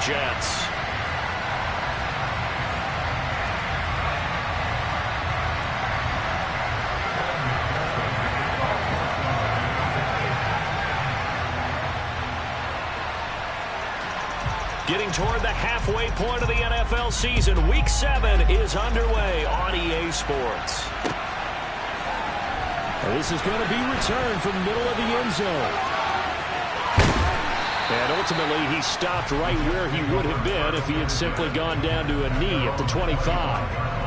Jets. Getting toward the halfway point of the NFL season, Week 7 is underway on EA Sports. This is going to be returned from the middle of the end zone. And ultimately, he stopped right where he would have been if he had simply gone down to a knee at the 25.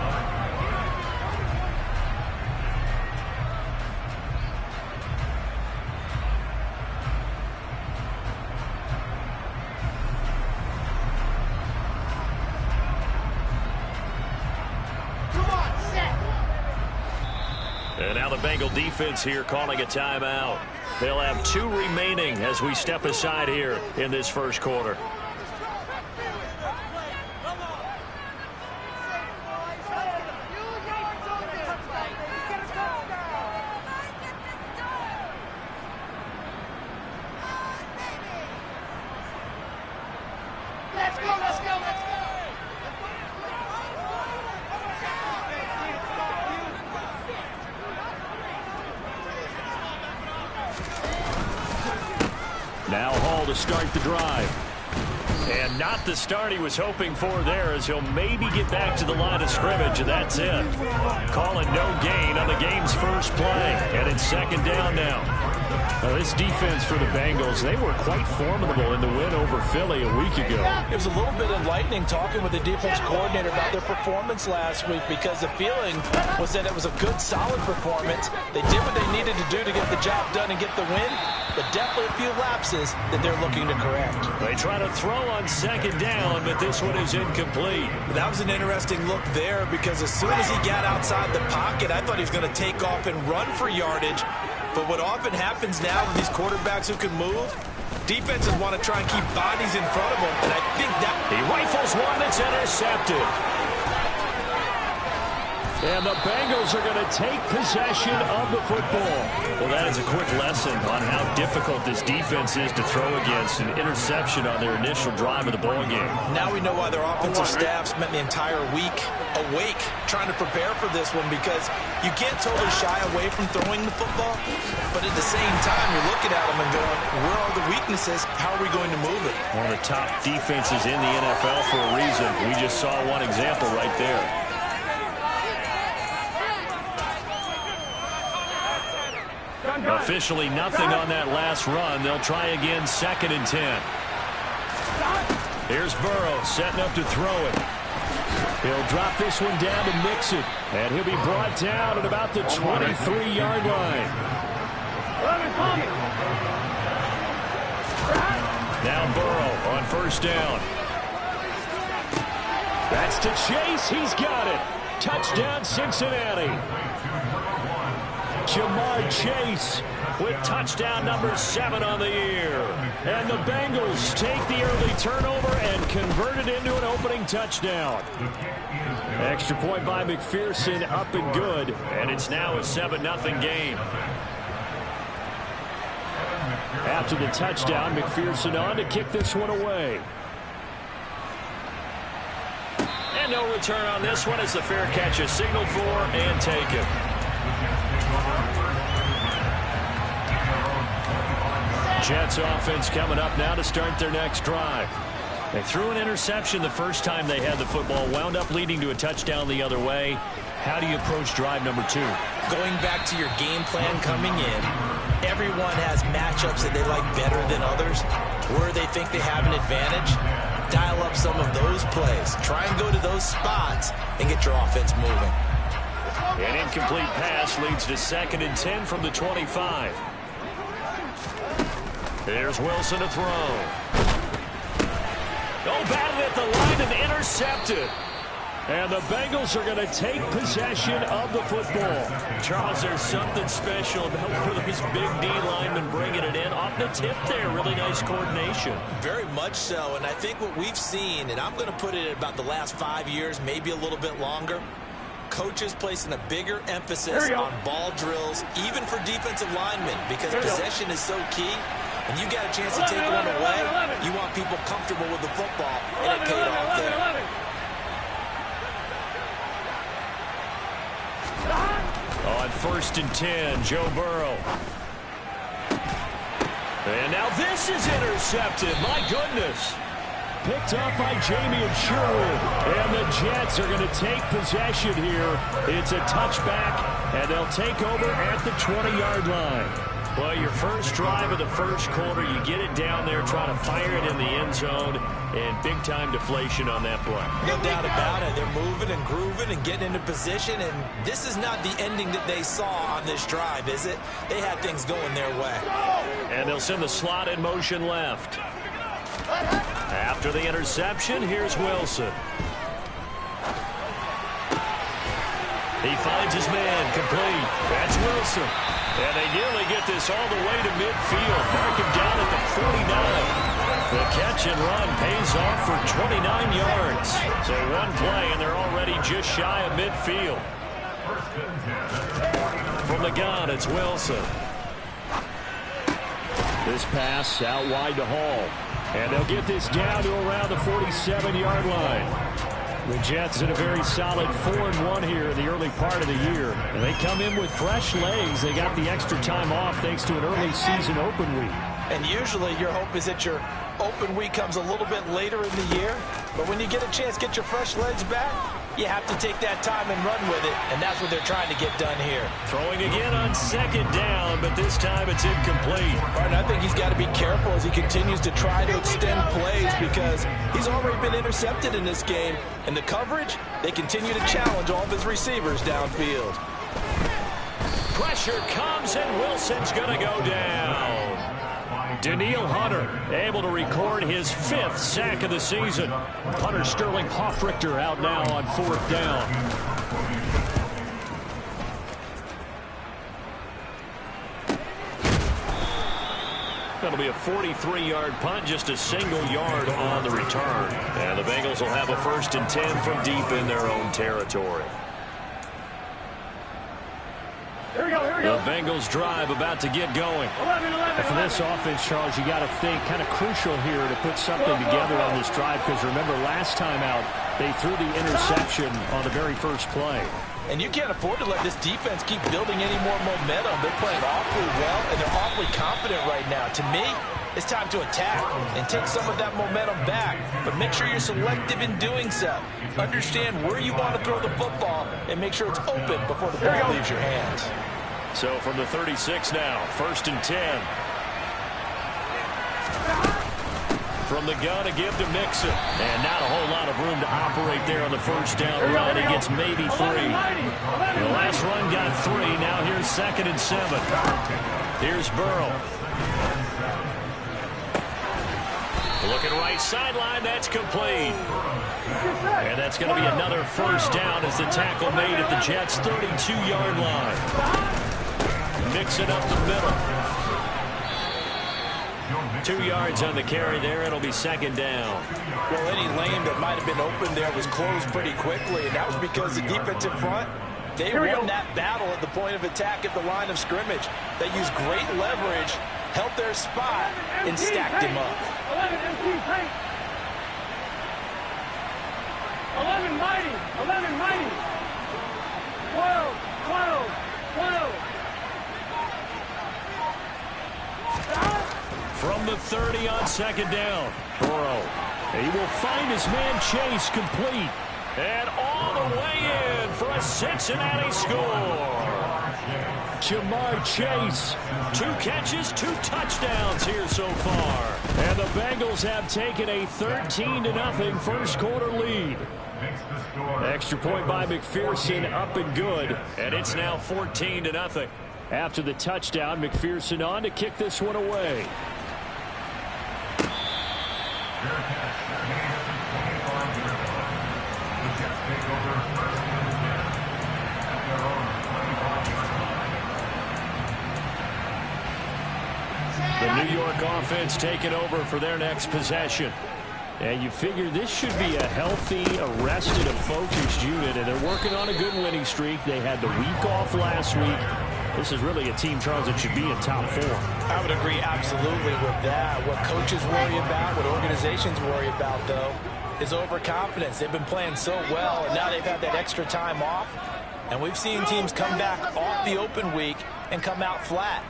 And now the Bengal defense here calling a timeout. They'll have 2 remaining as we step aside here in this first quarter. Now Hall to start the drive. And not the start he was hoping for there, as he'll maybe get back to the line of scrimmage, and that's it. Calling no gain on the game's first play. And it's second down now. This defense for the Bengals, they were quite formidable in the win over Philly a week ago. It was a little bit enlightening talking with the defense coordinator about their performance last week, because the feeling was that it was a good, solid performance. They did what they needed to do to get the job done and get the win, but definitely a few lapses that they're looking to correct. They try to throw on second down, but this one is incomplete. That was an interesting look there, because as soon as he got outside the pocket, I thought he was going to take off and run for yardage. But what often happens now with these quarterbacks who can move, defenses want to try and keep bodies in front of them, and I think that... He rifles one that's intercepted. And the Bengals are going to take possession of the football. Well, that is a quick lesson on how difficult this defense is to throw against. An interception on their initial drive of the ball game. Now we know why their offensive staff spent the entire week awake trying to prepare for this one, because you can't totally shy away from throwing the football, but at the same time you're looking at them and going, where are the weaknesses? How are we going to move it? One of the top defenses in the NFL for a reason. We just saw one example right there. Officially nothing on that last run. They'll try again, 2nd and 10. Here's Burrow setting up to throw it. He'll drop this one down to Mixon, and he'll be brought down at about the 23-yard line. Now Burrow on first down. That's to Chase. He's got it. Touchdown, Cincinnati. Jamar Chase with touchdown number 7 on the year. And the Bengals take the early turnover and convert it into an opening touchdown. Extra point by McPherson, up and good. And it's now a 7-0 game. After the touchdown, McPherson on to kick this one away. And no return on this one as the fair catch is signaled for and taken. Jets offense coming up now to start their next drive. They threw an interception the first time they had the football, wound up leading to a touchdown the other way. How do you approach drive number 2? Going back to your game plan coming in, everyone has matchups that they like better than others, where they think they have an advantage. Dial up some of those plays. Try and go to those spots and get your offense moving. An incomplete pass leads to 2nd and 10 from the 25. Here's Wilson to throw. Oh, batted at the line and intercepted. And the Bengals are going to take possession of the football. Charles, there's something special about one of these big D linemen bringing it in off the tip there. Really nice coordination. Very much so, and I think what we've seen, and I'm going to put it at about the last 5 years, maybe a little bit longer, coaches placing a bigger emphasis on ball drills, even for defensive linemen, because possession is so key. and you got a chance to take one away, you want people comfortable with the football, and it paid off there. On 1st and 10, Joe Burrow. And now this is intercepted. My goodness. Picked up by Jamie Sherwood. And the Jets are going to take possession here. It's a touchback, and they'll take over at the 20-yard line. Well, your first drive of the first quarter, you get it down there, trying to fire it in the end zone, and big-time deflation on that play. No doubt about it. They're moving and grooving and getting into position, and this is not the ending that they saw on this drive, is it? They had things going their way. And they'll send the slot in motion left. After the interception, here's Wilson. He finds his man, complete. That's Wilson. And they nearly get this all the way to midfield. Mark him down at the 49. The catch and run pays off for 29 yards. So one play, and they're already just shy of midfield. From the gun, it's Wilson. This pass out wide to Hall. And they'll get this down to around the 47-yard line. The Jets in a very solid 4-1 here in the early part of the year. And they come in with fresh legs. They got the extra time off thanks to an early season open week. And usually your hope is that your open week comes a little bit later in the year. But when you get a chance to get your fresh legs back, you have to take that time and run with it. And that's what they're trying to get done here. Throwing again on 2nd down, but this time it's incomplete. Right, and I think he's got to be careful as he continues to try to extend plays because he's already been intercepted in this game. And the coverage, they continue to challenge all of his receivers downfield. Pressure comes, and Wilson's going to go down. Danielle Hunter able to record his 5th sack of the season. Hunter Sterling Hoffrichter out now on 4th down. That'll be a 43-yard punt, just a single yard on the return. And the Bengals will have a 1st and 10 from deep in their own territory. The Bengals drive about to get going. And for this offense, Charles, you got to think kind of crucial here to put something together on this drive because remember last time out they threw the interception on the very first play. And you can't afford to let this defense keep building any more momentum. They're playing awfully well, and they're awfully confident right now. To me, it's time to attack and take some of that momentum back. But make sure you're selective in doing so. Understand where you want to throw the football and make sure it's open before the ball leaves your hands. So from the 36 now, 1st and 10. From the gun to give to Mixon. And not a whole lot of room to operate there on the 1st down run. He gets maybe 3. The last run got 3. Now here's 2nd and 7. Here's Burrow. Looking right sideline, that's complete. And that's going to be another 1st down as the tackle made at the Jets' 32-yard line. Mix it up the middle. 2 yards on the carry there. It'll be 2nd down. Well, any lane that might have been open there was closed pretty quickly, and that was because the defensive front, they won that battle at the point of attack at the line of scrimmage. They used great leverage, held their spot, and stacked him up. 11 mighty, 11 mighty. 12, 12, 12. From the 30 on 2nd down. Burrow. He will find his man Chase complete. And all the way in for a Cincinnati score. Jamar Chase. 2 catches, 2 touchdowns here so far. And the Bengals have taken a 13-0 first quarter lead. Extra point by McPherson, up and good. And it's now 14-0. After the touchdown, McPherson on to kick this one away. The New York offense taking over for their next possession. And you figure this should be a healthy, arrested, and focused unit, and they're working on a good winning streak. They had the week off last week, This is really a team, Charles, that should be in top 4. I would agree absolutely with that. What coaches worry about, what organizations worry about, though, is overconfidence. They've been playing so well, and now they've had that extra time off. And we've seen teams come back off the open week and come out flat.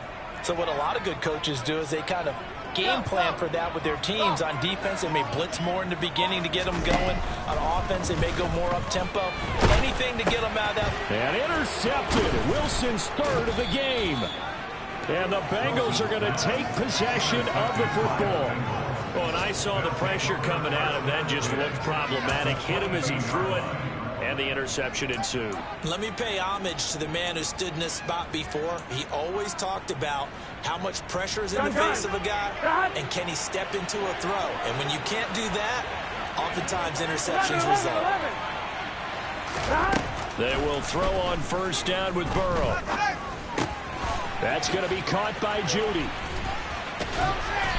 So what a lot of good coaches do is they kind of game plan for that with their teams. On defense, they may blitz more in the beginning to get them going. On offense, they may go more up-tempo. Anything to get them out of that. And intercepted. Wilson's third of the game. And the Bengals are going to take possession of the football. Well, and I saw the pressure coming at him. That just looked problematic. Hit him as he threw it, and the interception ensued. Let me pay homage to the man who stood in this spot before. He always talked about how much pressure is in the face of a guy, and can he step into a throw. And when you can't do that, oftentimes interceptions result. They will throw on first down with Burrow. That's going to be caught by Judy.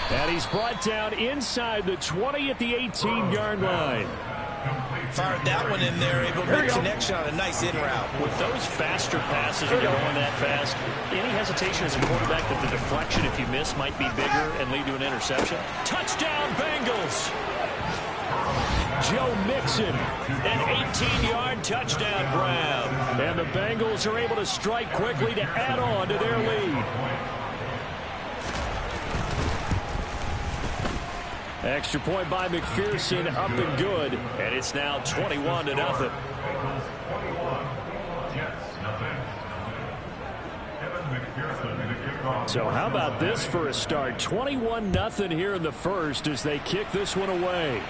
And he's brought down inside the 20 at the 18-yard line. Fired that one in there, able to make connection on a nice in route. With those faster passes when you're going that fast, any hesitation as a quarterback that the deflection, if you miss, might be bigger and lead to an interception? Touchdown, Bengals! Joe Mixon. An 18-yard touchdown grab. And the Bengals are able to strike quickly to add on to their lead. Extra point by McPherson, up and good. And it's now 21-0. So how about this for a start? 21-0 here in the first as they kick this one away.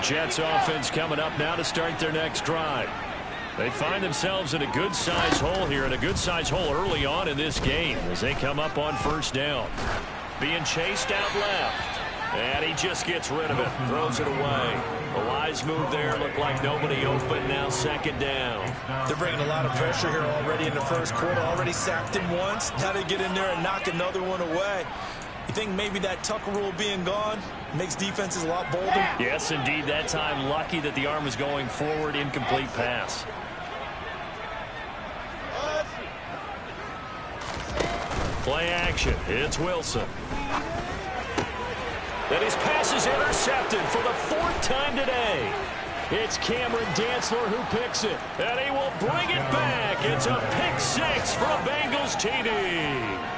Jets offense coming up now to start their next drive. They find themselves in a good-sized hole here, and a good-sized hole early on in this game as they come up on first down. Being chased out left. And he just gets rid of it. Throws it away. A wise move there. Looked like nobody open. Now second down. They're bringing a lot of pressure here already in the first quarter. Already sacked him once. Now they get in there and knock another one away. You think maybe that Tucker rule being gone makes defenses a lot bolder? Yes, indeed. That time lucky that the arm was going forward. Incomplete pass. Play action. It's Wilson. And his pass is intercepted for the 4th time today. It's Cameron Dantzler who picks it. And he will bring it back. It's a pick 6 for a Bengals TD.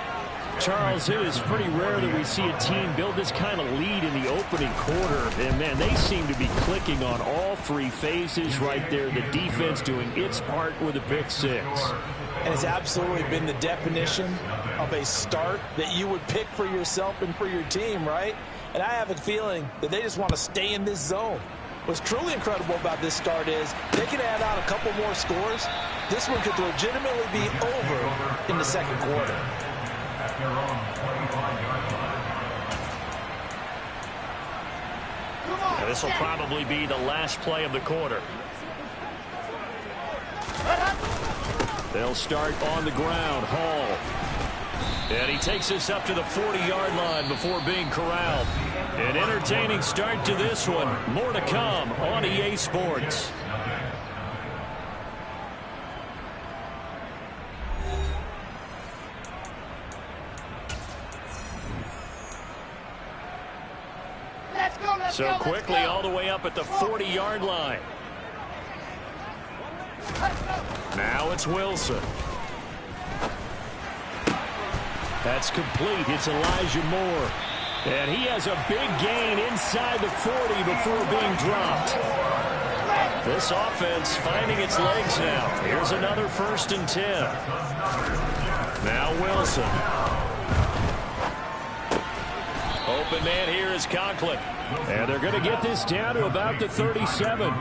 Charles, it is pretty rare that we see a team build this kind of lead in the opening quarter. And, man, they seem to be clicking on all 3 phases right there. The defense doing its part with a pick 6. And it's absolutely been the definition of a start that you would pick for yourself and for your team, right? And I have a feeling that they just want to stay in this zone. What's truly incredible about this start is they can add on a couple more scores. This one could legitimately be over in the second quarter. And this will probably be the last play of the quarter. They'll start on the ground. Hall. And he takes us up to the 40-yard line before being corralled. An entertaining start to this one. More to come on EA Sports. So quickly all the way up at the 40-yard line. Now it's Wilson. That's complete. It's Elijah Moore. And he has a big gain inside the 40 before being dropped. This offense finding its legs now. Here's another 1st and 10. Now Wilson. Open man here is Conklin. And they're going to get this down to about the 37.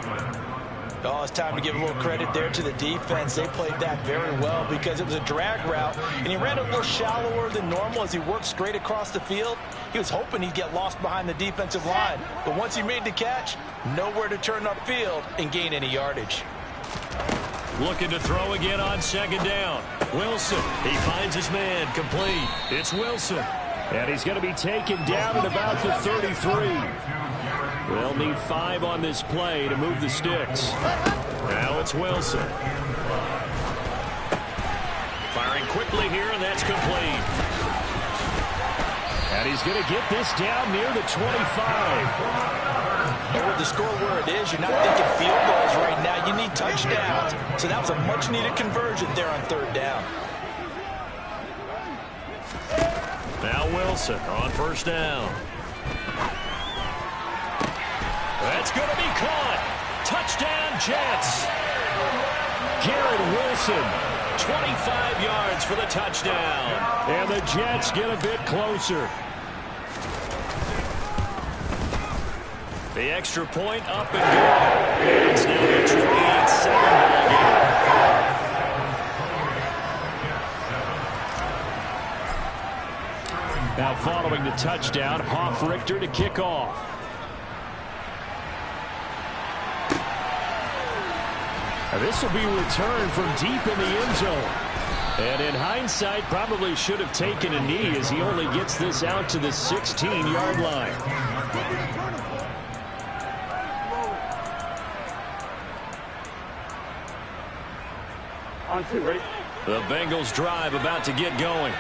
Oh, it's time to give a little credit there to the defense. They played that very well because it was a drag route, and he ran a little shallower than normal as he worked straight across the field. He was hoping he'd get lost behind the defensive line, but once he made the catch, nowhere to turn upfield and gain any yardage. Looking to throw again on second down. Wilson, he finds his man, complete. It's Wilson. And he's going to be taken down at about the 33. They'll need 5 on this play to move the sticks. Now it's Wilson. Firing quickly here, and that's complete. And he's going to get this down near the 25. And with the score where it is, you're not thinking field goals right now. You need touchdowns. So that was a much-needed conversion there on third down. Now Wilson on first down. That's going to be caught. Touchdown, Jets. Garrett Wilson. 25 yards for the touchdown. And the Jets get a bit closer. The extra point up and good. It's now a 28-7 ball game. Now following the touchdown, Hoff-Richter to kick off. Now this will be returned from deep in the end zone. And in hindsight, probably should have taken a knee as he only gets this out to the 16-yard line. The Bengals drive about to get going.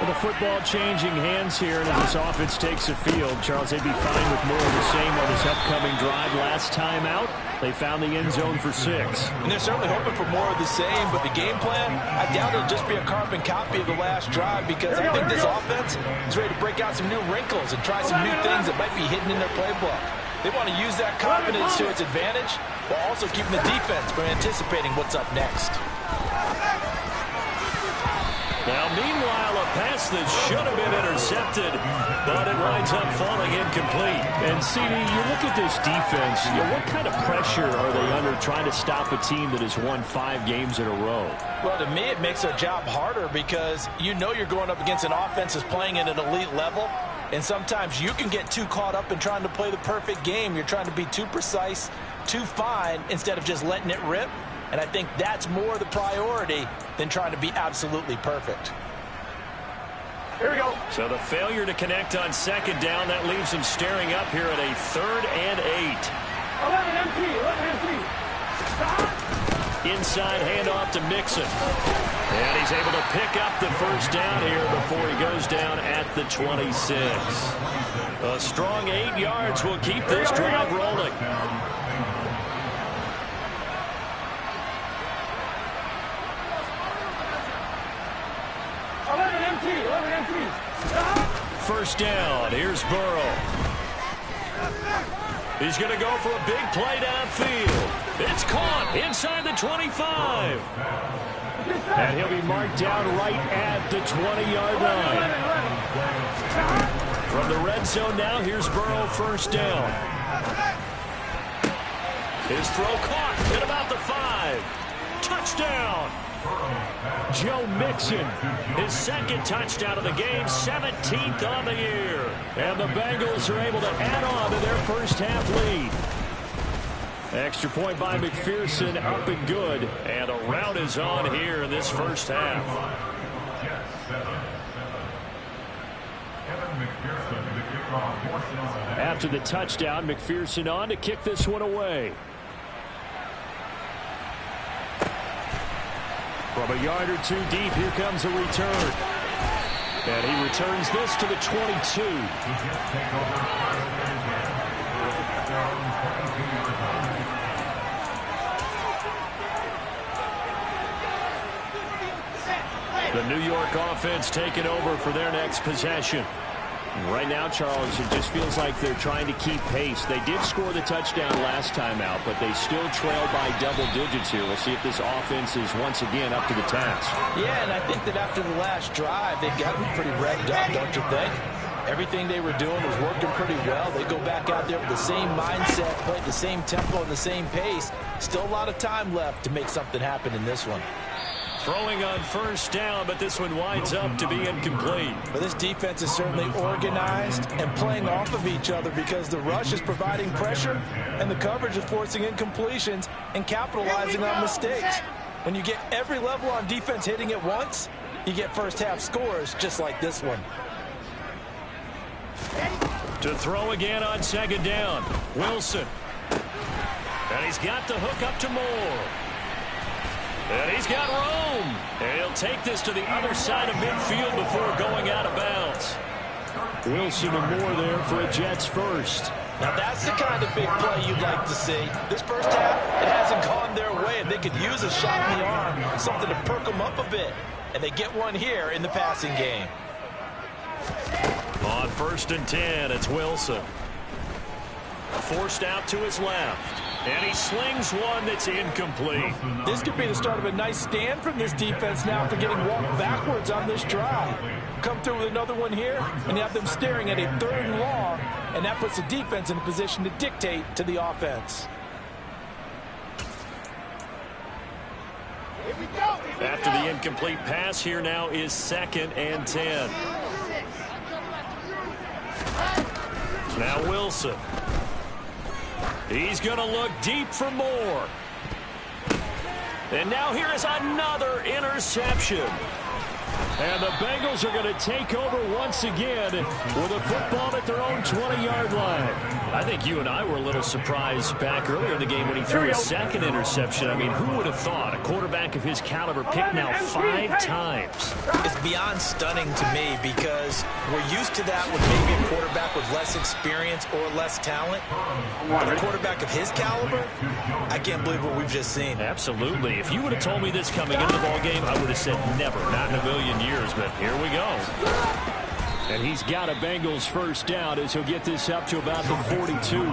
With the football changing hands here, and as this offense takes the field, Charles, they'd be fine with more of the same on this upcoming drive. Last time out, they found the end zone for 6. And they're certainly hoping for more of the same, but the game plan, I doubt it'll just be a carbon copy of the last drive, because I think this offense is ready to break out some new wrinkles and try some new things that might be hidden in their playbook. They want to use that confidence to its advantage while also keeping the defense from anticipating what's up next. Now, meanwhile, a pass that should have been intercepted, but it winds up falling incomplete. And, CD, you look at this defense, what kind of pressure are they under trying to stop a team that has won 5 games in a row? Well, to me, it makes their job harder because you know you're going up against an offense that's playing at an elite level, and sometimes you can get too caught up in trying to play the perfect game. You're trying to be too precise, too fine, instead of just letting it rip. And I think that's more the priority than trying to be absolutely perfect. Here we go. So the failure to connect on second down, that leaves him staring up here at a 3rd and 8. 11 empty. Inside handoff to Mixon. And he's able to pick up the first down here before he goes down at the 26. A strong 8 yards will keep this drive rolling. First down. Here's Burrow. He's going to go for a big play downfield. It's caught inside the 25. And he'll be marked down right at the 20-yard line. From the red zone now, here's Burrow, first down. His throw caught at about the 5. Touchdown. Joe Mixon, his second touchdown of the game, 17th on the year. And the Bengals are able to add on to their first half lead. Extra point by McPherson, up and good. And a rout is on here in this first half. After the touchdown, McPherson on to kick this one away. From a yard or 2 deep, here comes a return. And he returns this to the 22. The New York offense taking over for their next possession. Right now, Charles, it just feels like they're trying to keep pace. They did score the touchdown last time out, but they still trail by double digits here. We'll see if this offense is once again up to the task. Yeah, and I think that after the last drive, they've gotten pretty revved up, don't you think? Everything they were doing was working pretty well. They go back out there with the same mindset, play at the same tempo and the same pace. Still a lot of time left to make something happen in this one. Throwing on first down, but this one winds up to be incomplete. But this defense is certainly organized and playing off of each other because the rush is providing pressure and the coverage is forcing incompletions and capitalizing on mistakes. When you get every level on defense hitting at once, you get first half scores just like this one. To throw again on second down. Wilson. And he's got the hook up to Moore. And he's got room. And he'll take this to the other side of midfield before going out of bounds. Wilson and Moore there for a Jets first. Now that's the kind of big play you'd like to see. This first half, it hasn't gone their way, and they could use a shot in the arm, something to perk them up a bit. And they get one here in the passing game. On 1st and 10, it's Wilson. Forced out to his left. And he slings one that's incomplete. This could be the start of a nice stand from this defense now for getting walked backwards on this drive. Come through with another one here, and you have them staring at a 3rd and long, and that puts the defense in a position to dictate to the offense. After the incomplete pass, here now is 2nd and 10. Now Wilson. He's going to look deep for Moore. And now here is another interception. And the Bengals are going to take over once again with a football at their own 20-yard line. I think you and I were a little surprised back earlier in the game when he threw his 2nd interception. I mean, who would have thought a quarterback of his caliber picked now 5 times? It's beyond stunning to me because we're used to that with maybe a quarterback with less experience or less talent. But a quarterback of his caliber, I can't believe what we've just seen. Absolutely. If you would have told me this coming into the ballgame, I would have said never, not in a million years, but here we go. And he's got a Bengals first down as he'll get this up to about the 42.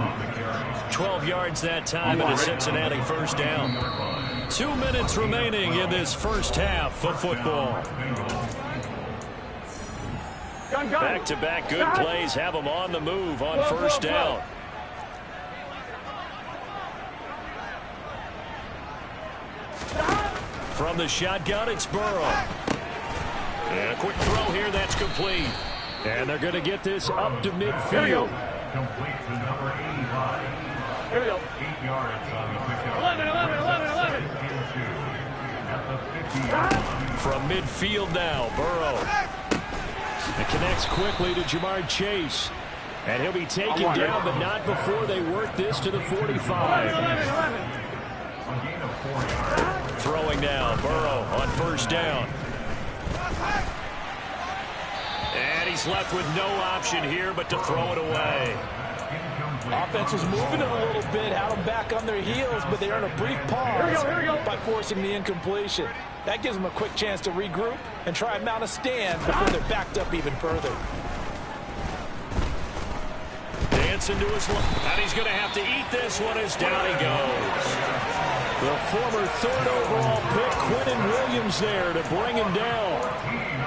12 yards that time and a Cincinnati first down. 2 minutes remaining in this first half of football. Back-to-back good plays have them on the move on first down. From the shotgun, it's Burrow. And a quick throw here that's complete. And they're going to get this up to midfield. Complete to number 85. Here we go. 8 yards on the quick 11. From midfield now, Burrow. It connects quickly to Jamar Chase. And he'll be taken down, but not before they work this to the 45. Throwing now, Burrow on first down. And he's left with no option here but to throw it away. Offense was moving it a little bit, had them back on their heels, but they earn a brief pause by forcing the incompletion. That gives them a quick chance to regroup and try and mount a stand before they're backed up even further. Dancing to his left, and he's going to have to eat this one as down he goes. The former 3rd overall pick, Quinnen Williams there to bring him down.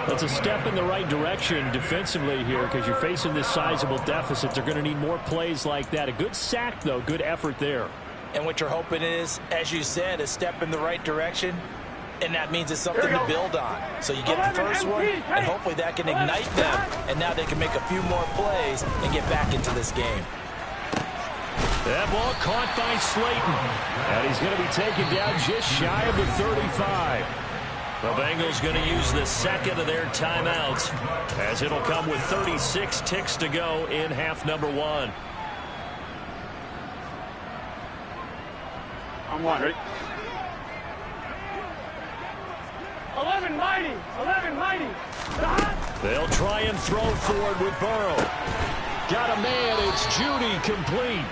That's a step in the right direction defensively here because you're facing this sizable deficit. They're going to need more plays like that. A good sack, though. Good effort there. And what you're hoping is, as you said, a step in the right direction, and that means it's something to build on. So you get the first one, and hopefully that can ignite them, and now they can make a few more plays and get back into this game. That ball caught by Slayton. And he's going to be taken down just shy of the 35. The Bengals going to use the 2nd of their timeouts as it'll come with 36 ticks to go in half number 1. I'm one, ready? 11 mighty. They'll try and throw forward with Burrow. Got a man, it's Judy complete.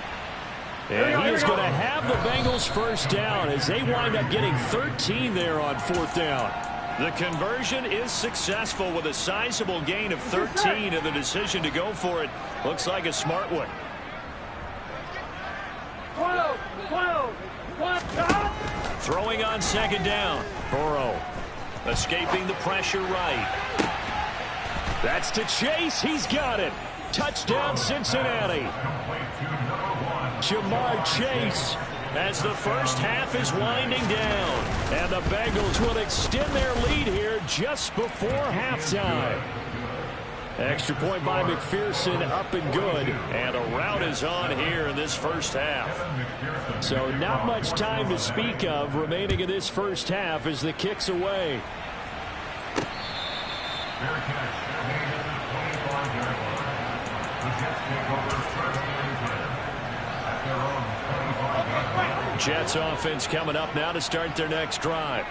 And he is going to have the Bengals first down as they wind up getting 13 there on 4th down. The conversion is successful with a sizable gain of 13, and the decision to go for it looks like a smart one. 12. Throwing on 2nd down. Burrow escaping the pressure right. That's to Chase. He's got it. Touchdown, Cincinnati. Jamar Chase as the first half is winding down. And the Bengals will extend their lead here just before halftime. Extra point by McPherson, up and good. And a rout is on here in this first half. So not much time to speak of remaining in this first half as the kick's away. Fair catch. Made at the 25-yard line. The Jets take over first and 10 at their own 25-yard line. Jets offense coming up now to start their next drive.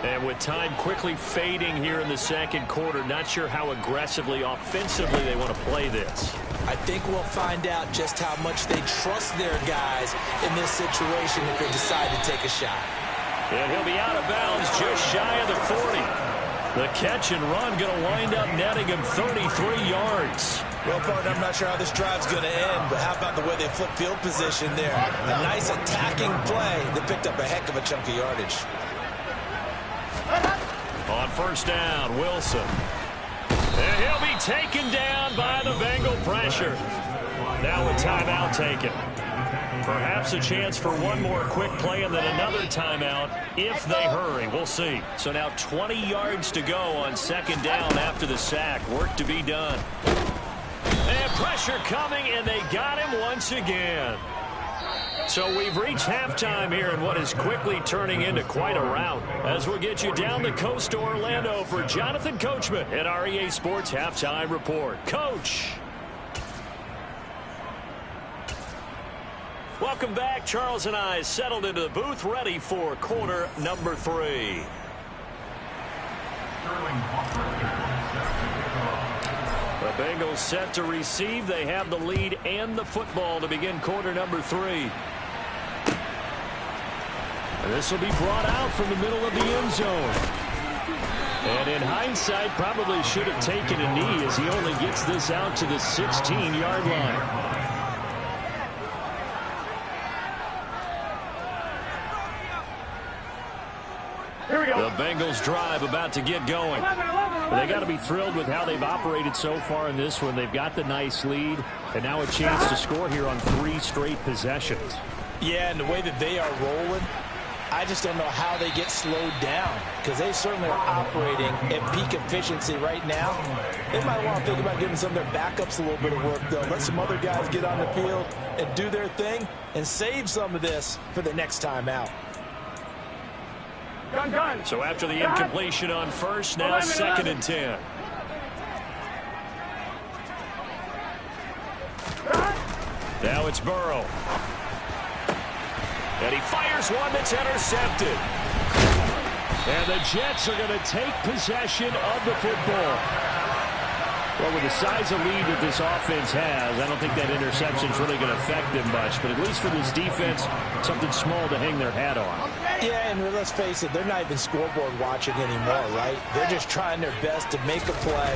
And with time quickly fading here in the second quarter, not sure how aggressively, offensively they want to play this. I think we'll find out just how much they trust their guys in this situation if they decide to take a shot. And he'll be out of bounds just shy of the 40. The catch and run going to wind up netting him 33 yards. Well, partner, I'm not sure how this drive's going to end, but how about the way they flip field position there? A nice attacking play that picked up a heck of a chunk of yardage. On first down, Wilson. And he'll be taken down by the Bengal pressure. Now a timeout taken. Perhaps a chance for one more quick play and then another timeout if they hurry. We'll see. So now 20 yards to go on second down after the sack. Work to be done. And pressure coming, and they got him once again. So we've reached halftime here in what is quickly turning into quite a rout. As we'll get you down the coast to Orlando for Jonathan Coachman at our EA Sports Halftime Report. Coach. Welcome back. Charles and I settled into the booth, ready for quarter number 3. The Bengals set to receive. They have the lead and the football to begin quarter number 3. And this will be brought out from the middle of the end zone. And in hindsight, probably should have taken a knee as he only gets this out to the 16-yard line. The Bengals drive about to get going. They got to be thrilled with how they've operated so far in this one. They've got the nice lead, and now a chance to score here on 3 straight possessions. Yeah, and the way that they are rolling, I just don't know how they get slowed down because they certainly are operating at peak efficiency right now. They might want to think about giving some of their backups a little bit of work, though. Let some other guys get on the field and do their thing and save some of this for the next time out. So after the incompletion on first, now second and 10. Now it's Burrow. And he fires one that's intercepted. And the Jets are going to take possession of the football. Well, with the size of lead that this offense has, I don't think that interception is really going to affect them much. But at least for this defense, something small to hang their hat on. Yeah, and let's face it, they're not even scoreboard watching anymore, right? They're just trying their best to make a play,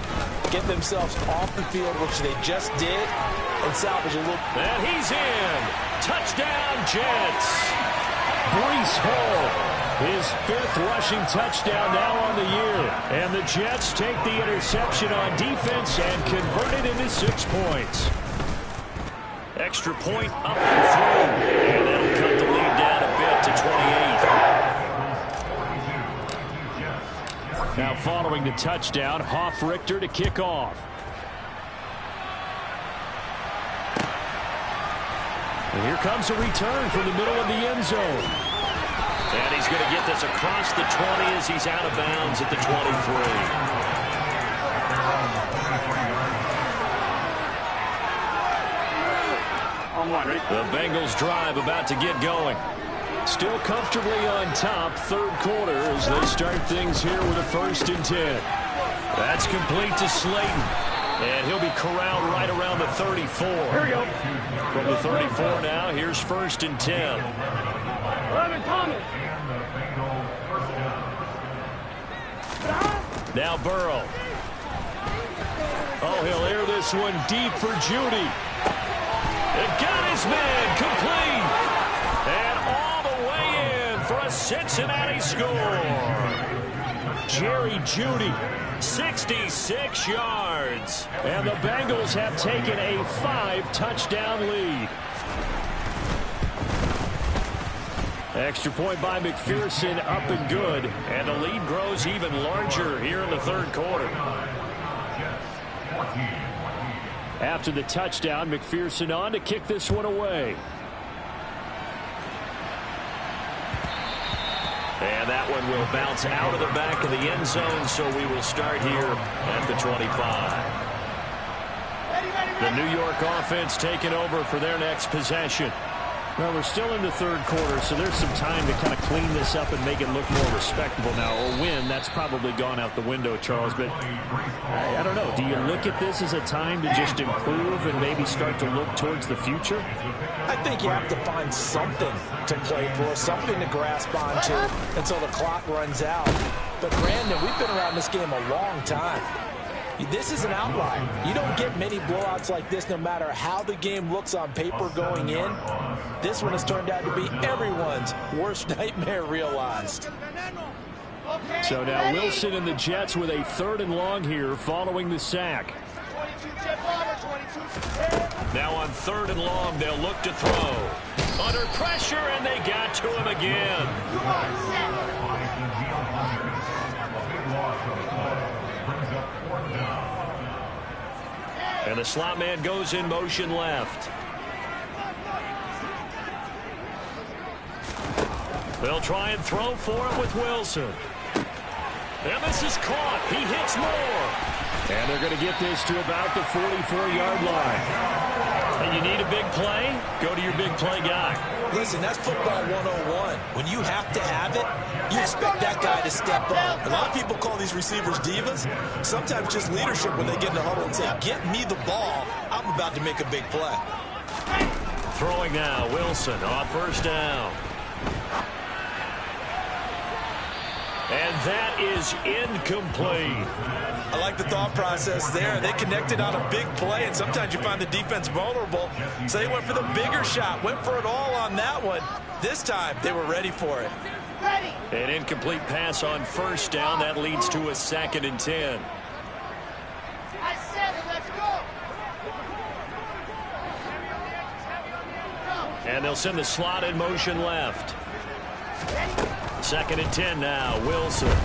get themselves off the field, which they just did, and salvage a little. And he's in. Touchdown, Jets. Breece Hall, his 5th rushing touchdown now on the year. And the Jets take the interception on defense and convert it into 6 points. Extra point up and through. And that'll cut the lead down a bit to 28. Now following the touchdown, Hoff-Richter to kick off. And here comes a return from the middle of the end zone. And he's going to get this across the 20 as he's out of bounds at the 23. The Bengals drive about to get going. Still comfortably on top, third quarter as they start things here with a 1st and 10. That's complete to Slayton. And he'll be corralled right around the 34. Here we go. From the 34 now, here's 1st and 10. Now Burrow. Oh, he'll air this one deep for Judy. It got his man complete. And all the way in for a Cincinnati score. Jerry Judy. 66 yards. And the Bengals have taken a 5-touchdown lead. Extra point by McPherson, up and good. And the lead grows even larger here in the third quarter. After the touchdown, McPherson on to kick this one away. And that one will bounce out of the back of the end zone, so we will start here at the 25. The New York offense taking over for their next possession. Well, we're still in the third quarter, so there's some time to kind of clean this up and make it look more respectable now. A win, that's probably gone out the window, Charles. But I don't know. Do you look at this as a time to just improve and maybe start to look towards the future? I think you have to find something to play for, something to grasp onto until the clock runs out. But, Brandon, we've been around this game a long time. This is an outlier. You don't get many blowouts like this no matter how the game looks on paper going in. This one has turned out to be everyone's worst nightmare realized. So now Wilson and the Jets with a 3rd and long here following the sack. Now on 3rd and long, they'll look to throw. Under pressure, and they got to him again. And the slot man goes in motion left. They'll try and throw for him with Wilson. And this is caught. He hits more. And they're going to get this to about the 44-yard line. And you need a big play? Go to your big play guy. Listen, that's football 101. When you have to have it, you expect that guy to step up. A lot of people call these receivers divas. Sometimes just leadership when they get in the huddle and say, get me the ball. I'm about to make a big play. Throwing now, Wilson on 1st down. And that is incomplete. I like the thought process there. They connected on a big play, and sometimes you find the defense vulnerable. So they went for the bigger shot, went for it all on that one. This time, they were ready for it. An incomplete pass on 1st down. That leads to a 2nd and 10. And they'll send the slot in motion left. 2nd and 10 now. Wilson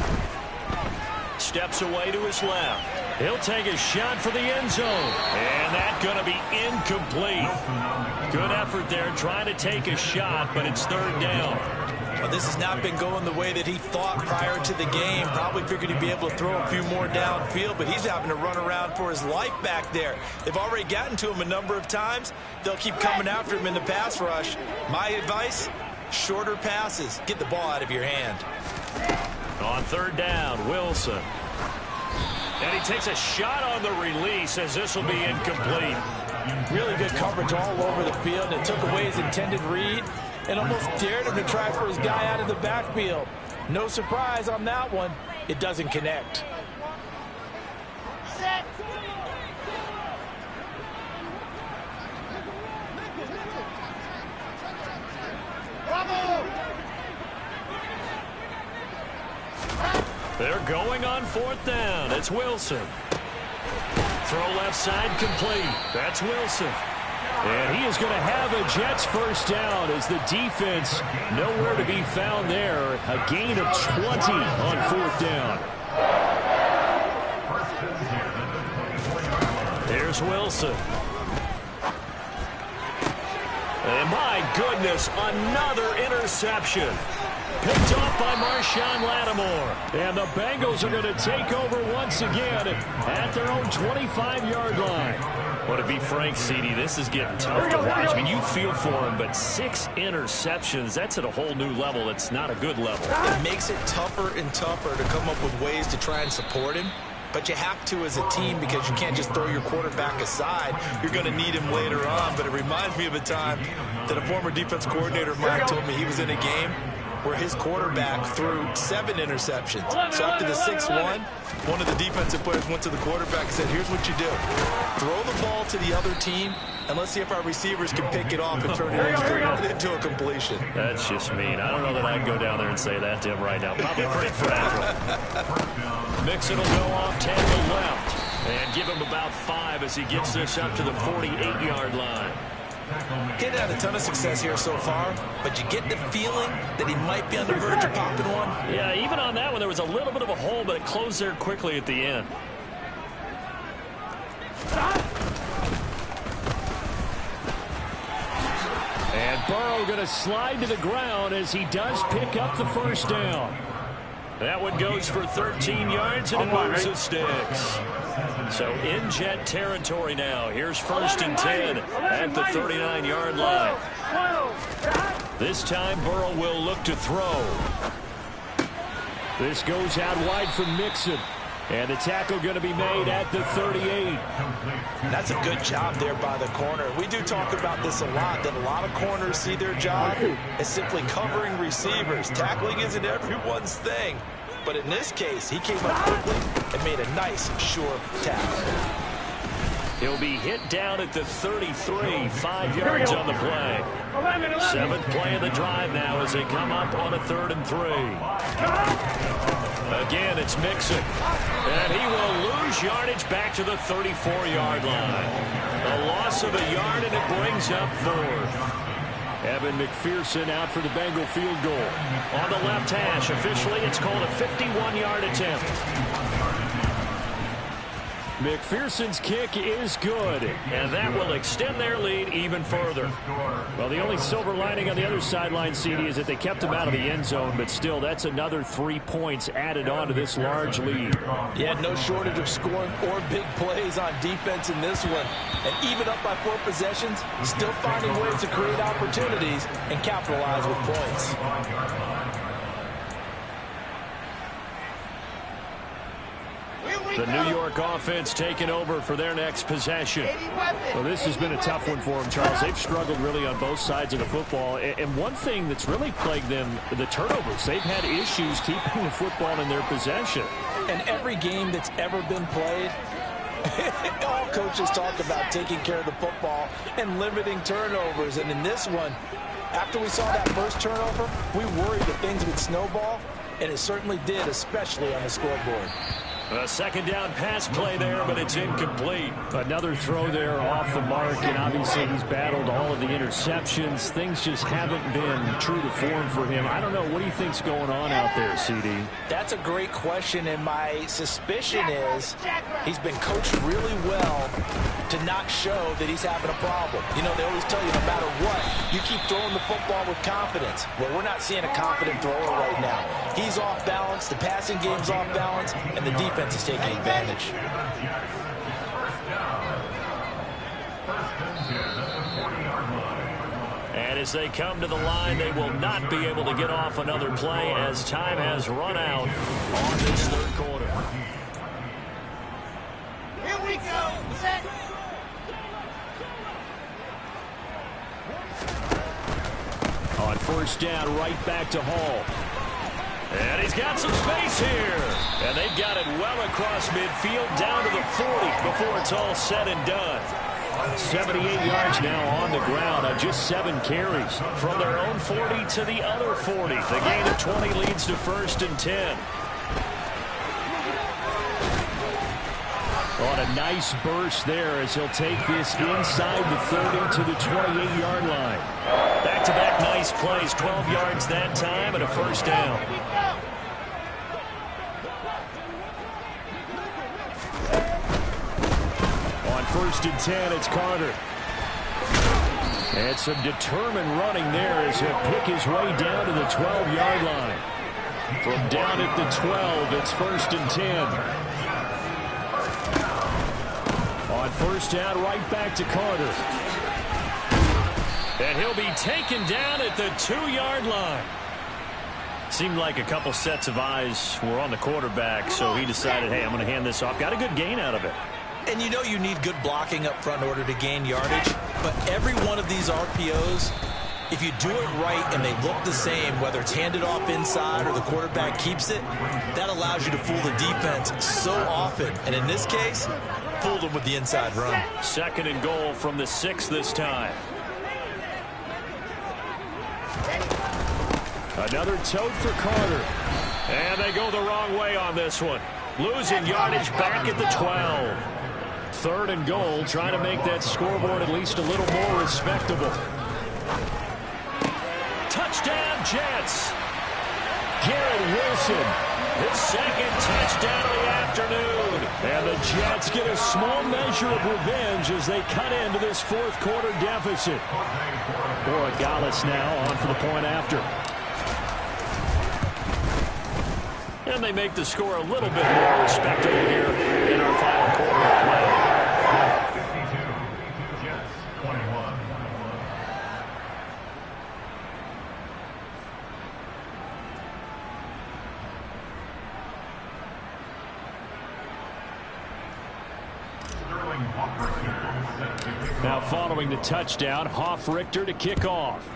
steps away to his left. He'll take a shot for the end zone. And that's going to be incomplete. Good effort there trying to take a shot, but it's 3rd down. Well, this has not been going the way that he thought prior to the game. Probably figured he'd be able to throw a few more downfield, but he's having to run around for his life back there. They've already gotten to him a number of times. They'll keep coming after him in the pass rush. My advice, shorter passes. Get the ball out of your hand. On 3rd down, Wilson. And he takes a shot on the release as this will be incomplete. Really good coverage all over the field. It took away his intended read and almost dared him to try for his guy out of the backfield. No surprise on that one. It doesn't connect. Set. Bravo. They're going on 4th down. It's Wilson. Throw left side complete. That's Wilson. And he is going to have a Jets 1st down as the defense nowhere to be found there. A gain of 20 on 4th down. Here's Wilson. And my goodness, another interception. Picked off by Marshawn Lattimore. And the Bengals are going to take over once again at their own 25-yard line. Well, to be frank, CD, this is getting tough to watch. I mean, you feel for him, but 6 interceptions, that's at a whole new level. It's not a good level. It makes it tougher and tougher to come up with ways to try and support him. But you have to as a team because you can't just throw your quarterback aside. You're going to need him later on. But it reminds me of a time that a former defense coordinator of mine told me he was in a game where his quarterback threw 7 interceptions. So after the 6-1, one of the defensive players went to the quarterback and said, here's what you do. Throw the ball to the other team, and let's see if our receivers can pick it off and turn it into a completion. That's just mean. I don't know that I'd go down there and say that to him right now. Probably pretty fragile. Mixon will go off tackle left and give him about 5 as he gets this up to the 48-yard line. He hadn't had a ton of success here so far, but you get the feeling that he might be on the verge of popping one. Yeah, even on that one, there was a little bit of a hole, but it closed there quickly at the end. Burrow going to slide to the ground as he does pick up the first down. That one goes for 13 yards, and it moves the sticks. So in Jet territory now. Here's 1st and 10 at the 39-yard line. This time Burrow will look to throw. This goes out wide for Mixon. And the tackle going to be made at the 38. That's a good job there by the corner. We do talk about this a lot, that a lot of corners see their job as simply covering receivers. Tackling isn't everyone's thing. But in this case, he came up quickly and made a nice, sure tackle. He'll be hit down at the 33, 5 yards on the play. 7th play of the drive now as they come up on a 3rd and 3. Again, it's Mixon. And he will lose yardage back to the 34-yard line. A loss of a yard, and it brings up 4th. Evan McPherson out for the Bengal field goal. On the left hash, officially it's called a 51-yard attempt. McPherson's kick is good, and that will extend their lead even further. Well, the only silver lining on the other sideline, CD, is that they kept him out of the end zone, but still, that's another 3 points added on to this large lead. Yeah, no shortage of scoring or big plays on defense in this one. And even up by 4 possessions, still finding ways to create opportunities and capitalize with points. The New York offense taking over for their next possession. Well, this has been a tough one for them, Charles. They've struggled really on both sides of the football. And one thing that's really plagued them, the turnovers. They've had issues keeping the football in their possession. And every game that's ever been played, all coaches talk about taking care of the football and limiting turnovers. And in this one, after we saw that first turnover, we worried that things would snowball, and it certainly did, especially on the scoreboard. A 2nd down pass play there, but it's incomplete. Another throw there off the mark, and obviously he's battled all of the interceptions. Things just haven't been true to form for him. I don't know. What do you think's going on out there, CD? That's a great question, and my suspicion is he's been coached really well to not show that he's having a problem. You know, they always tell you no matter what, you keep throwing the football with confidence. Well, we're not seeing a confident thrower right now. He's off balance, the passing game's off balance, and the defense is taking advantage. And as they come to the line, they will not be able to get off another play as time has run out on this 3rd quarter. Here we go. Set. On 1st down, right back to Hall. And he's got some space here. And they've got it well across midfield down to the 40 before it's all said and done. 78 yards now on the ground on just 7 carries. From their own 40 to the other 40. The gain of 20 leads to 1st and 10. On a nice burst there as he'll take this inside the 30 to the 28-yard line. Back-to-back nice plays, 12 yards that time and a 1st down. On 1st and 10, it's Carter. And some determined running there as he'll pick his way down to the 12-yard line. From down at the 12, it's 1st and 10. On 1st down, right back to Carter. And he'll be taken down at the 2-yard line. Seemed like a couple sets of eyes were on the quarterback, so he decided, hey, I'm going to hand this off. Got a good gain out of it. And you know you need good blocking up front in order to gain yardage, but every one of these RPOs, if you do it right and they look the same, whether it's handed off inside or the quarterback keeps it, that allows you to fool the defense so often. And in this case, fooled them with the inside run. 2nd and goal from the 6 this time. Another tote for Carter. And they go the wrong way on this one. Losing yardage back at the 12. 3rd and goal, trying to make that scoreboard at least a little more respectable. Touchdown, Jets. Garrett Wilson. His second touchdown of the afternoon. And the Jets get a small measure of revenge as they cut into this fourth quarter deficit. Borregales now on for the point after. And they make the score a little bit more respectable here in our final quarter of play. 52, Jets 21. Now following the touchdown, Hofrichter to kick off.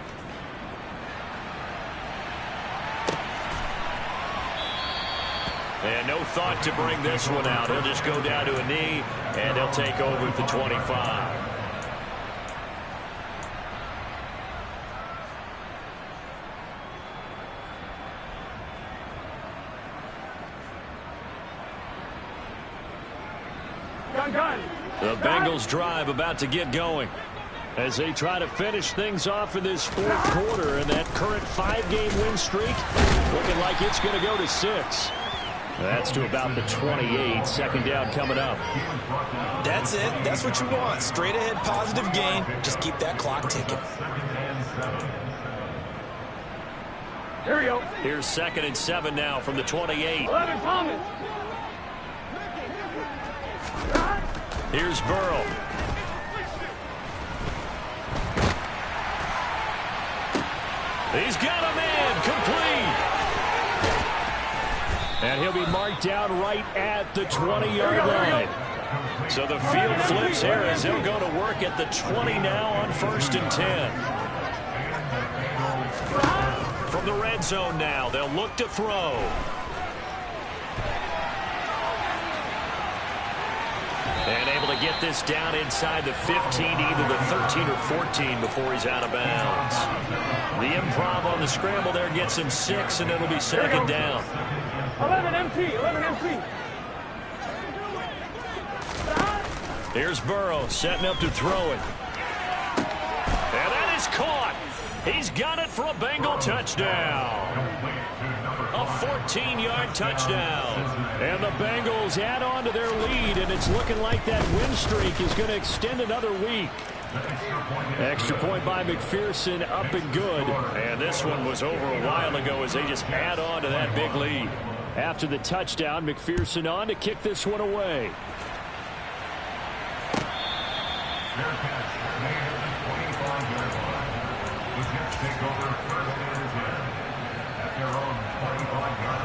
And no thought to bring this one out. He'll just go down to a knee, and he'll take over at the 25. The Bengals drive about to get going as they try to finish things off in this fourth quarter, and that current 5-game win streak looking like it's going to go to 6. That's to about the 28. Second down coming up. That's it. That's what you want. Straight ahead positive gain. Just keep that clock ticking. Here we go. Here's 2nd and 7 now from the 28. 11 Thomas. Here's Burrow. He's got a man complete. And he'll be marked down right at the 20-yard line. So the field flips here as he'll go to work at the 20 now on 1st and 10. From the red zone now, they'll look to throw. And able to get this down inside the 15, either the 13 or 14 before he's out of bounds. The improv on the scramble there gets him 6, and it'll be 2nd down. 11 MT, 11 MT. Here's Burrow setting up to throw it. And that is caught. He's got it for a Bengal touchdown. A 14-yard touchdown. And the Bengals add on to their lead, and it's looking like that win streak is going to extend another week. Extra point by McPherson, up and good. And this one was over a while ago as they just add on to that big lead. After the touchdown, McPherson on to kick this one away. Their catch made at the 25-yard line. The Jets take over 1st and 10 at their own 25-yard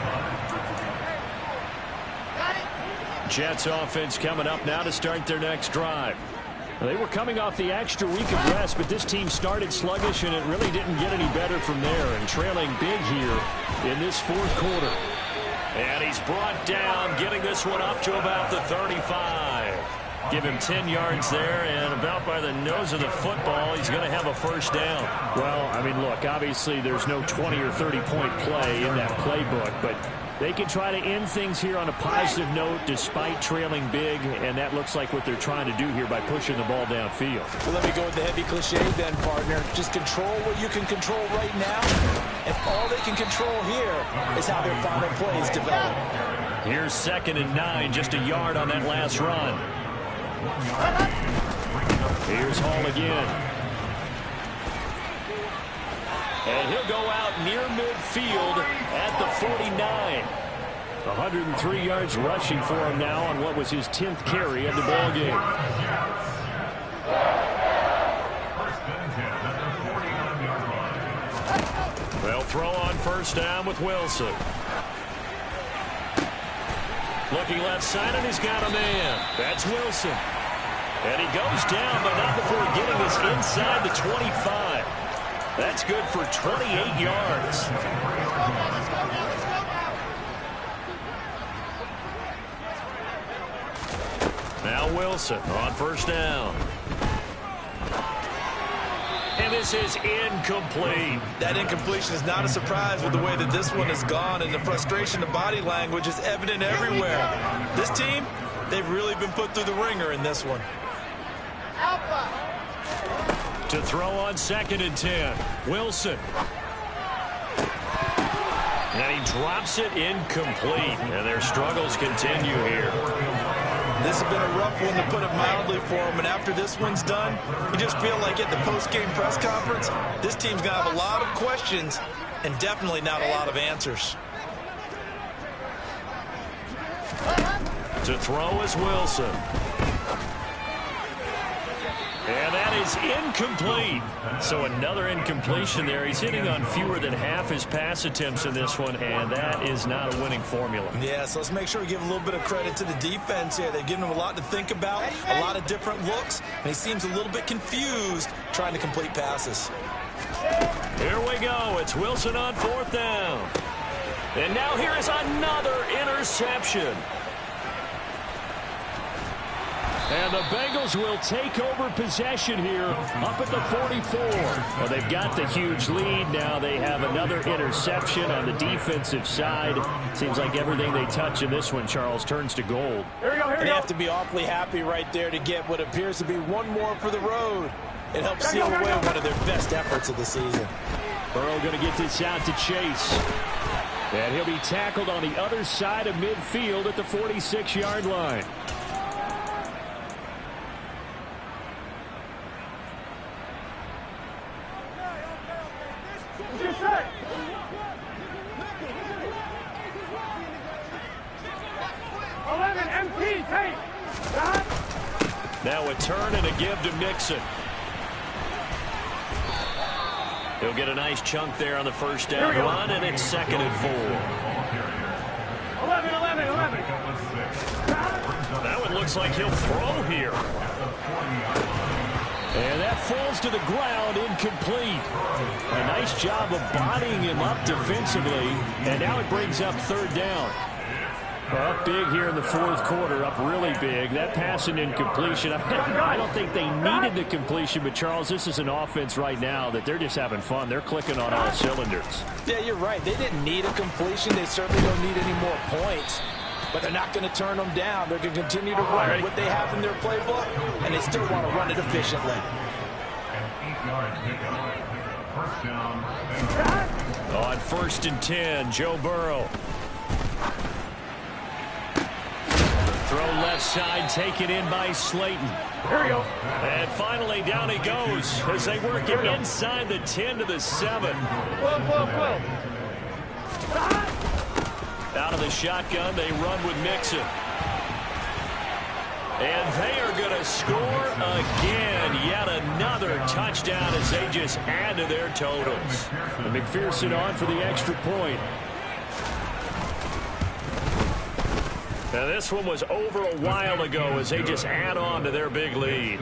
line. Jets offense coming up now to start their next drive. They were coming off the extra week of rest, but this team started sluggish, and it really didn't get any better from there, and trailing big here in this fourth quarter. And he's brought down, getting this one up to about the 35. Give him 10 yards there, and about by the nose of the football, he's going to have a 1st down. Well, I mean, look, obviously there's no 20 or 30-point play in that playbook, but they can try to end things here on a positive note despite trailing big, and that looks like what they're trying to do here by pushing the ball downfield. Well, let me go with the heavy cliche then, partner. Just control what you can control right now, and all they can control here is how their final plays develop. Here's 2nd and 9, just a yard on that last run. Here's Hall again. And he'll go out near midfield at the 49. 103 yards rushing for him now on what was his 10th carry of the ball game. 1st and 10 at the 49-yard line. They'll throw on 1st down with Wilson. Looking left side, and he's got a man. That's Wilson. And he goes down, but not before getting this inside the 25. That's good for 28 yards. Now Wilson on 1st down. And this is incomplete. That incompletion is not a surprise with the way that this one has gone, and the frustration, the body language is evident everywhere. This team, they've really been put through the ringer in this one. To throw on 2nd and 10. Wilson. And he drops it incomplete. And their struggles continue here. This has been a rough one, to put it mildly, for him. And after this one's done, you just feel like at the post-game press conference, this team's going to have a lot of questions and definitely not a lot of answers. To throw is Wilson. And that is incomplete. So another incompletion there. He's hitting on fewer than half his pass attempts in this one, and that is not a winning formula. Yeah, so let's make sure we give a little bit of credit to the defense here. They've given him a lot to think about, a lot of different looks, and he seems a little bit confused trying to complete passes. Here we go. It's Wilson on 4th down. And now here is another interception. And the Bengals will take over possession here up at the 44. Well, they've got the huge lead. Now they have another interception on the defensive side. Seems like everything they touch in this one, Charles, turns to gold. They have to be awfully happy right there to get what appears to be one more for the road. It helps seal away one of their best efforts of the season. Burrow going to get this out to Chase. And he'll be tackled on the other side of midfield at the 46-yard line. Now a turn and a give to Mixon. He'll get a nice chunk there on the first down run, and it's 2nd and 4. 11. That one looks like he'll throw here. And that falls to the ground, incomplete. A nice job of bodying him up defensively, and now it brings up 3rd down. Up big here in the 4th quarter, up really big. That pass and incompletion, I don't think they needed the completion, but Charles, this is an offense right now that they're just having fun. They're clicking on all cylinders. Yeah, you're right. They didn't need a completion. They certainly don't need any more points, but they're not going to turn them down. They're going to continue to run what they have in their playbook, and they still want to run it efficiently. On 1st and 10, Joe Burrow. Throw left side, taken in by Slayton. Here we go. And finally down he goes as they work it inside the 10 to the 7. 12. Out of the shotgun, they run with Mixon. And they are going to score again. Yet another touchdown as they just add to their totals. And McPherson on for the extra point. Now this one was over a while ago as they just add on to their big lead.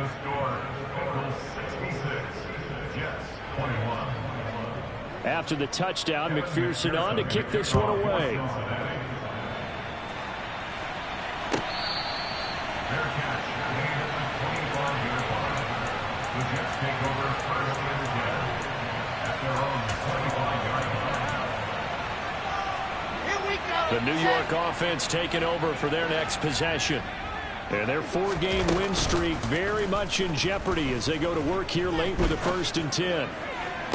After the touchdown, McPherson on to kick this one away. The New York offense taking over for their next possession. And their 4-game win streak very much in jeopardy as they go to work here late with a 1st and 10.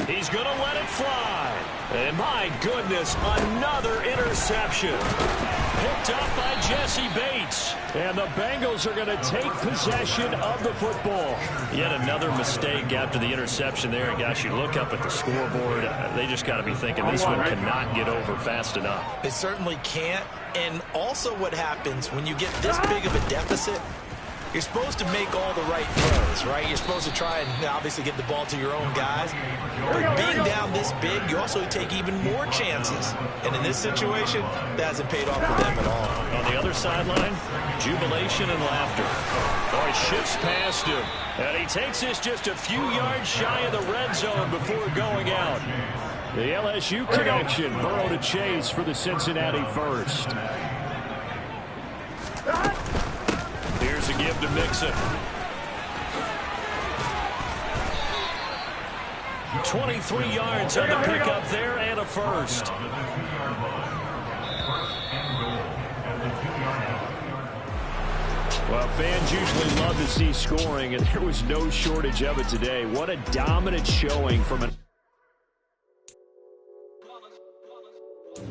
He's going to let it fly. And my goodness, another interception. Picked up by Jesse Bates. And the Bengals are going to take possession of the football. Yet another mistake after the interception there. And gosh, you look up at the scoreboard, they just got to be thinking this one cannot get over fast enough. They certainly can't. And also what happens when you get this big of a deficit, you're supposed to make all the right throws, right? You're supposed to try and obviously get the ball to your own guys. But being down this big, you also take even more chances. And in this situation, that hasn't paid off for them at all. On the other sideline, jubilation and laughter. Oh, he shifts past him. And he takes this just a few yards shy of the red zone before going out. The LSU connection, Burrow to Chase for the Cincinnati first. Here's a give to Mixon. 23 yards on the pickup there and a first. Well, fans usually love to see scoring, and there was no shortage of it today. What a dominant showing from an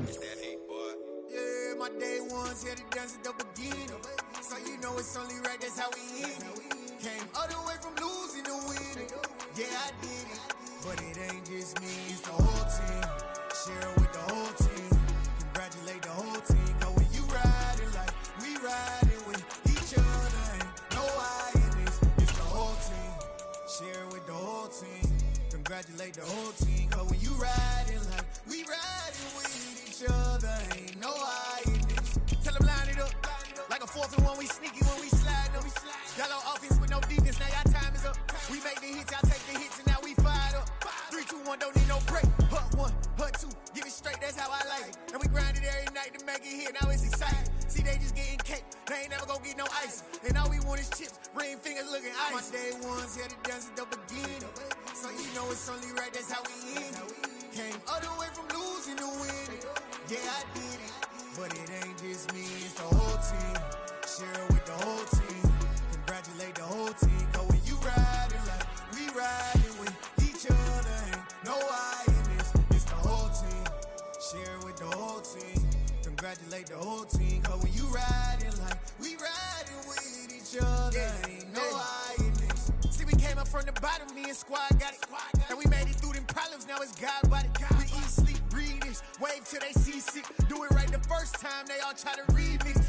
It's that heat, boy. Yeah, my day ones here to dance at the beginning. So you know it's only right, that's how we end it. Came all the way from losing to winning. Yeah, I did it. But it ain't just me, it's the whole team. Share it with the whole team. Congratulate the whole team. Cause when you riding like we riding with each other, ain't no I in this. It's the whole team. Share it with the whole team. Congratulate the whole team. Cause when you riding like we riding with each other, ain't no I in this. Tell them line it up. Like a 4-1, we sneaky when we slide them. Yellow offense with no defense, now y'all time is up. We make the hits, y'all take the hits, and now we fired up. 3-2-1, don't need no break. Hut 1, hut 2, give it straight, that's how I like it. And we grind it every night to make it hit, now it's exciting. See, they just getting cake, they ain't never gonna get no ice. And all we want is chips, ring fingers looking ice. My day ones here to dance at the beginning. So you know it's only right, that's how we end it. Came all the way from losing to winning. Yeah, I did it. But it ain't just me, it's the whole team. Share it with the whole team. Congratulate the whole team. Cause when you riding like we riding with each other, ain't no I in this. It's the whole team. Share it with the whole team. Congratulate the whole team. Cause when you riding like we riding with each other, ain't no I in this. See, we came up from the bottom, me and squad got it. And we made it through them problems, now it's God body. We eat, sleep, breathe this. Wave till they see sick. Do it right the first time, they all try to remix.